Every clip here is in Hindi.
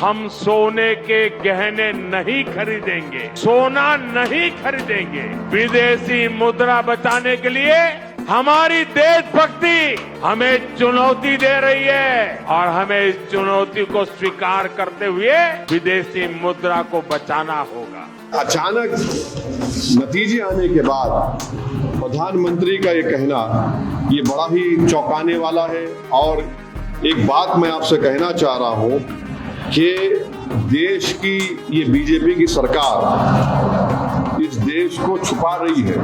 हम सोने के गहने नहीं खरीदेंगे, सोना नहीं खरीदेंगे। विदेशी मुद्रा बचाने के लिए हमारी देशभक्ति हमें चुनौती दे रही है और हमें इस चुनौती को स्वीकार करते हुए विदेशी मुद्रा को बचाना होगा। अचानक नतीजे आने के बाद प्रधानमंत्री का ये कहना ये बड़ा ही चौंकाने वाला है। और एक बात मैं आपसे कहना चाह रहा हूं कि देश की ये बीजेपी की सरकार इस देश को छुपा रही है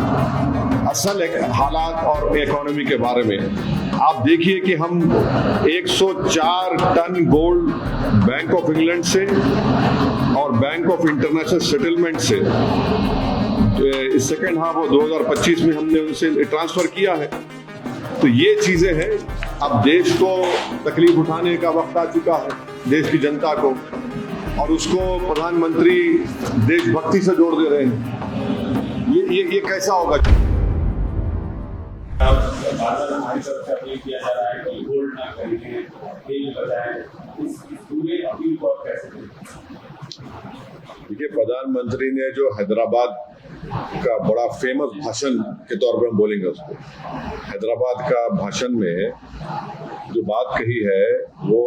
असल हालात और इकोनॉमी के बारे में। आप देखिए कि हम 104 ton gold Bank of England से और बैंक ऑफ इंटरनेशनल सेटलमेंट से सेकेंड हाफ ऑफ 2025 में हमने उनसे ट्रांसफर किया है। तो ये चीजें हैं। अब देश को तकलीफ उठाने का वक्त आ चुका है देश की जनता को, और उसको प्रधानमंत्री देशभक्ति से जोड़ दे रहे हैं। ये कैसा होगा? हमारी तरफ से अपील किया जा रहा है कि गोल्ड ना खरीदें, तेल बचाएं, इस पूरे अपील को आप कैसे देखें? देखिए, प्रधानमंत्री ने जो हैदराबाद का बड़ा फेमस भाषण के तौर पर हम बोलेंगे उसको, हैदराबाद का भाषण में जो बात कही है वो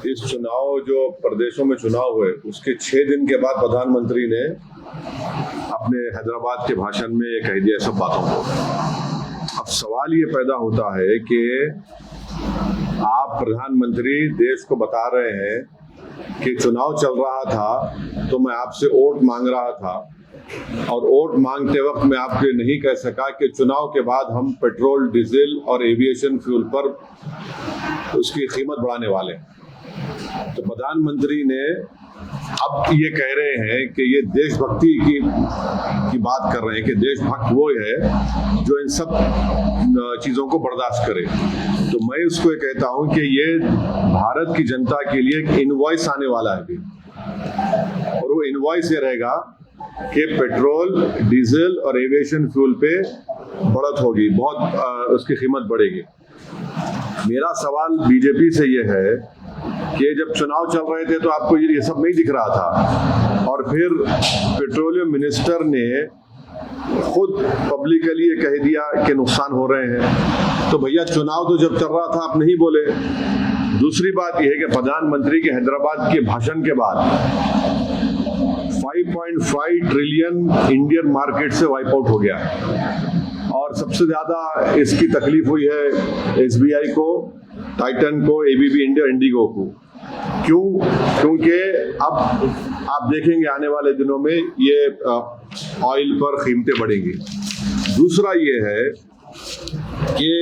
इस चुनाव जो प्रदेशों में चुनाव हुए उसके 6 दिन के बाद प्रधानमंत्री ने अपने हैदराबाद के भाषण में ये कह दिया सब बातों को। अब सवाल ये पैदा होता है कि आप प्रधानमंत्री देश को बता रहे हैं कि चुनाव चल रहा था तो मैं आपसे वोट मांग रहा था, और वोट मांगते वक्त मैं आपके नहीं कह सका कि चुनाव के बाद हम पेट्रोल, डीजल और एविएशन फ्यूल पर उसकी कीमत बढ़ाने वाले हैं। तो प्रधानमंत्री ने अब ये कह रहे हैं कि ये देशभक्ति की बात कर रहे हैं कि देशभक्त वो है जो इन सब चीजों को बर्दाश्त करे। तो मैं उसको ये कहता हूं कि ये भारत की जनता के लिए एक इनवॉइस आने वाला है अभी, और वो इनवॉइस ये रहेगा कि पेट्रोल, डीजल और एविएशन फ्यूल पे बढ़त होगी, बहुत उसकी कीमत बढ़ेगी। मेरा सवाल बीजेपी से ये है कि जब चुनाव चल रहे थे तो आपको ये सब नहीं दिख रहा था, और फिर पेट्रोलियम मिनिस्टर ने खुद पब्लिकली ये कह दिया कि नुकसान हो रहे हैं। तो भैया, चुनाव तो जब चल रहा था आप नहीं बोले। दूसरी बात यह है कि प्रधानमंत्री के हैदराबाद के भाषण के बाद 5.5 ट्रिलियन इंडियन मार्केट से वाइप आउट हो गया है, और सबसे ज्यादा इसकी तकलीफ हुई है SBI को, टाइटन को, ABB इंडिया, इंडिगो को। क्यों? क्योंकि अब आप देखेंगे आने वाले दिनों में ये ऑयल पर कीमतें बढ़ेंगी। दूसरा ये है कि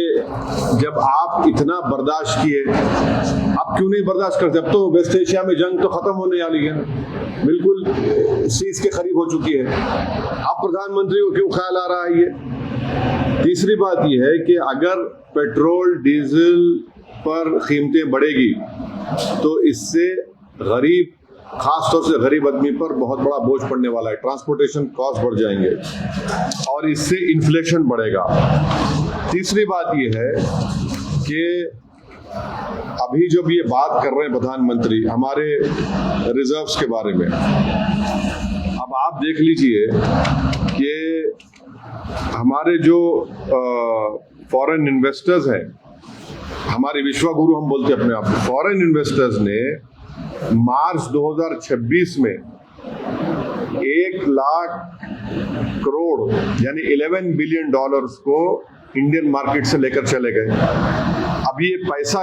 जब आप इतना बर्दाश्त किए, आप क्यों नहीं बर्दाश्त करते? अब तो वेस्ट एशिया में जंग तो खत्म होने वाली है, बिल्कुल सीज के करीब हो चुकी है। आप प्रधानमंत्री को क्यों ख्याल आ रहा है ये? तीसरी बात यह है कि अगर पेट्रोल, डीजल पर कीमतें बढ़ेगी तो इससे गरीब, खासतौर से गरीब आदमी पर बहुत बड़ा बोझ पड़ने वाला है। ट्रांसपोर्टेशन कॉस्ट बढ़ जाएंगे और इससे इन्फ्लेशन बढ़ेगा। तीसरी बात यह है कि अभी जब ये बात कर रहे हैं प्रधानमंत्री हमारे रिजर्व्स के बारे में, अब आप देख लीजिए कि हमारे जो फॉरेन इन्वेस्टर्स हैं, हमारे विश्वगुरु हम बोलते हैं अपने आप, फॉरेन इन्वेस्टर्स ने मार्च 2026 में 1 लाख करोड़ यानी $11 बिलियन को इंडियन मार्केट से लेकर चले गए। अब ये पैसा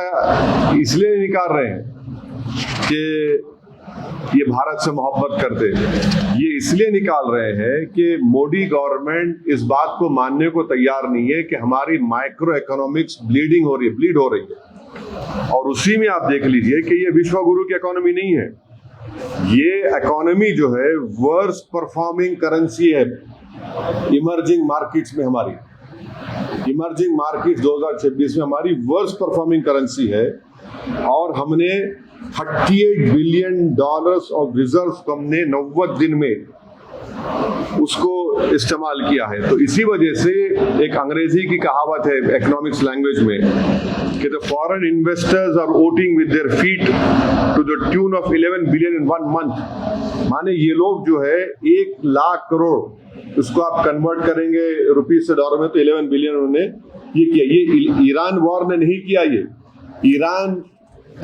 इसलिए निकाल रहे हैं कि ये भारत से मोहब्बत करते, ये इसलिए निकाल रहे हैं कि मोदी गवर्नमेंट इस बात को मानने को तैयार नहीं है कि हमारी माइक्रो इकोनॉमिक्स ब्लीड हो रही है। और उसी में आप देख लीजिए कि ये विश्वगुरु की इकोनॉमी नहीं है, ये इकोनॉमी जो है वर्स्ट परफॉर्मिंग करेंसी है इमर्जिंग मार्केट्स में। हमारी इमर्जिंग मार्केट्स 2026 में हमारी वर्स्ट परफॉर्मिंग करेंसी है, और हमने $38 बिलियन ऑफ रिजर्व हमने 90 दिन में उसको इस्तेमाल किया है। तो इसी वजह से एक अंग्रेजी की कहावत है इकोनॉमिक्स लैंग्वेज में कि the foreign investors are voting with their feet to the tune of 11 billion in 1 month. माने ये लोग जो है 1 लाख करोड़, उसको आप कन्वर्ट करेंगे रुपीस से डॉलर में तो 11 बिलियन उन्होंने ये किया। ये ईरान वॉर ने नहीं किया, ये ईरान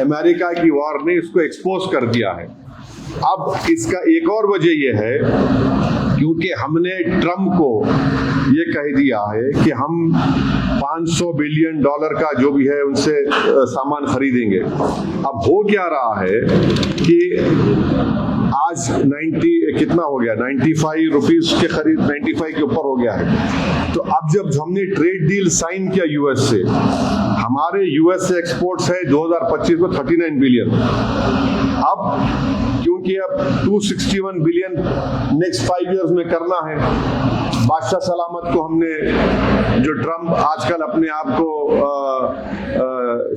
अमेरिका की वॉर ने इसको एक्सपोज कर दिया है। अब इसका एक और वजह यह है क्योंकि हमने ट्रम्प को ये कह दिया है कि हम $500 बिलियन का जो भी है उनसे सामान खरीदेंगे। अब हो क्या रहा है कि आज 90 कितना हो गया, 95 रुपीस के खरीद 95 के ऊपर हो गया है। तो अब जब हमने ट्रेड डील साइन किया यूएस से, हमारे यूएस से एक्सपोर्ट्स है 2025 में 39 बिलियन। अब क्योंकि अब 261 बिलियन नेक्स्ट 5 इयर्स में करना है, बादशाह सलामत को हमने जो ट्रम्प आजकल अपने आप को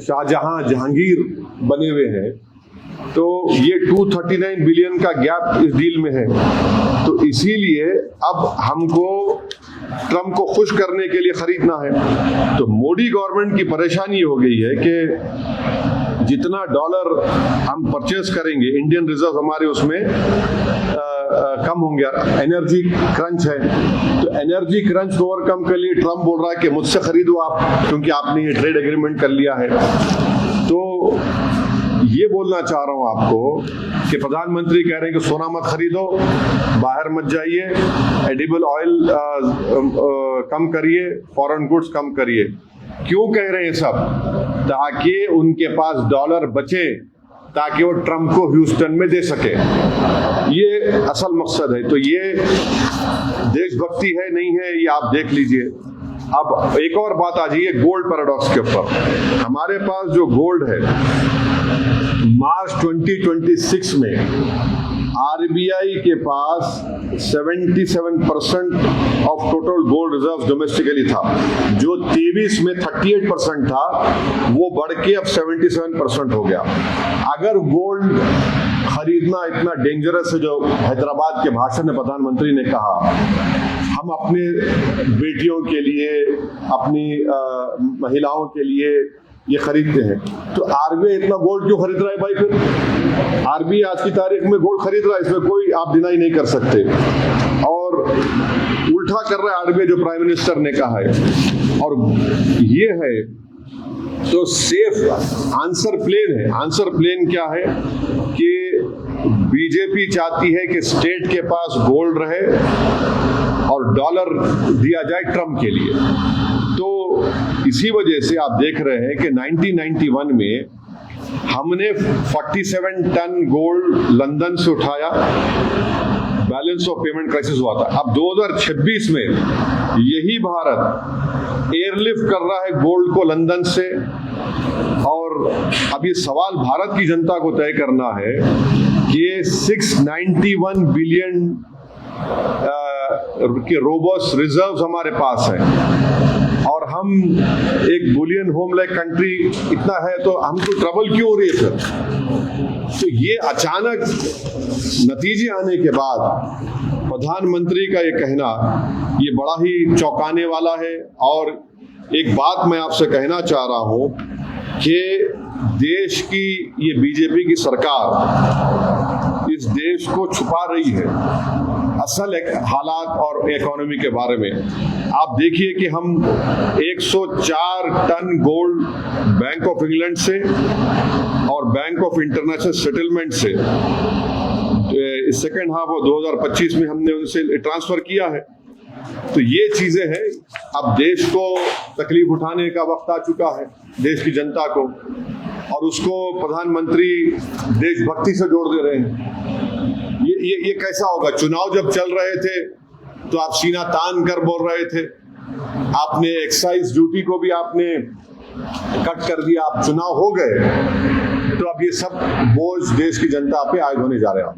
शाहजहां जहांगीर बने हुए हैं, तो ये 239 बिलियन का गैप इस डील में है। तो इसीलिए अब हमको ट्रम्प को खुश करने के लिए खरीदना है। तो मोदी गवर्नमेंट की परेशानी हो गई है कि जितना डॉलर हम परचेस करेंगे, इंडियन रिजर्व हमारे उसमें कम होंगे। एनर्जी क्रंच है, तो एनर्जी क्रंच को ओवरकम के लिए ट्रम्प बोल रहा है कि मुझसे खरीदो आप, क्योंकि आपने ये ट्रेड एग्रीमेंट कर लिया है। तो ये बोलना चाह रहा हूं आपको कि प्रधानमंत्री कह रहे हैं कि सोना मत खरीदो, बाहर मत जाइए, एडिबल ऑयल कम करिए, फॉरेन गुड्स कम करिए। क्यों कह रहे हैं सब? ताकि उनके पास डॉलर बचे, ताकि वो ट्रम्प को ह्यूस्टन में दे सके। ये असल मकसद है। तो ये देशभक्ति है नहीं है, ये आप देख लीजिए। अब एक और बात आ जाइए गोल्ड पैराडॉक्स के ऊपर। हमारे पास जो गोल्ड है, मार्च 2026 में आरबीआई के पास 77% of total gold reserve domestically था। जो 23 में 38% था, वो बढ़ के अब 77% हो गया। अगर गोल्ड खरीदना इतना डेंजरस है, जो हैदराबाद के भाषण में प्रधानमंत्री ने कहा, हम अपने बेटियों के लिए, अपनी महिलाओं के लिए ये खरीदते हैं, तो आरबीआई इतना गोल्ड क्यों खरीद रहा है भाई? फिर आरबीआई आज की तारीख में गोल्ड खरीद रहा है, इसमें कोई आप डिनाई नहीं कर सकते। और उल्टा कर रहा है आरबीआई, जो प्राइम मिनिस्टर ने कहा है। और ये है तो सेफ आंसर प्लेन है। आंसर प्लेन क्या है कि बीजेपी चाहती है कि स्टेट के पास गोल्ड रहे और डॉलर दिया जाए ट्रम्प के लिए। तो इसी वजह से आप देख रहे हैं कि 1991 में हमने 47 टन गोल्ड लंदन से उठाया, बैलेंस ऑफ पेमेंट क्राइसिस हुआ था। अब 2026 में यही भारत एयरलिफ्ट कर रहा है गोल्ड को लंदन से। और अब ये सवाल भारत की जनता को तय करना है कि 691 बिलियन के रोबस्ट रिजर्व्स हमारे पास हैं, और हम एक बुलियन होम लाइक कंट्री इतना है, तो हमको ट्रबल क्यों हो रही है फिर? तो ये अचानक नतीजे आने के बाद प्रधानमंत्री का ये कहना ये बड़ा ही चौंकाने वाला है। और एक बात मैं आपसे कहना चाह रहा हूं कि देश की ये बीजेपी की सरकार इस देश को छुपा रही है असल हालात और इकोनॉमी के बारे में। आप देखिए कि हम 104 ton gold Bank of England से और बैंक ऑफ इंटरनेशनल सेटलमेंट से सेकेंड हाफ ऑफ 2025 में हमने उनसे ट्रांसफर किया है। तो ये चीजें हैं। अब देश को तकलीफ उठाने का वक्त आ चुका है, देश की जनता को, और उसको प्रधानमंत्री देशभक्ति से जोड़ दे रहे हैं। ये कैसा होगा? चुनाव जब चल रहे थे तो आप सीना तान कर बोल रहे थे, आपने एक्साइज ड्यूटी को भी आपने कट कर दिया, आप चुनाव हो गए, तो अब ये सब बोझ देश की जनता पे आयद होने जा रहे हैं।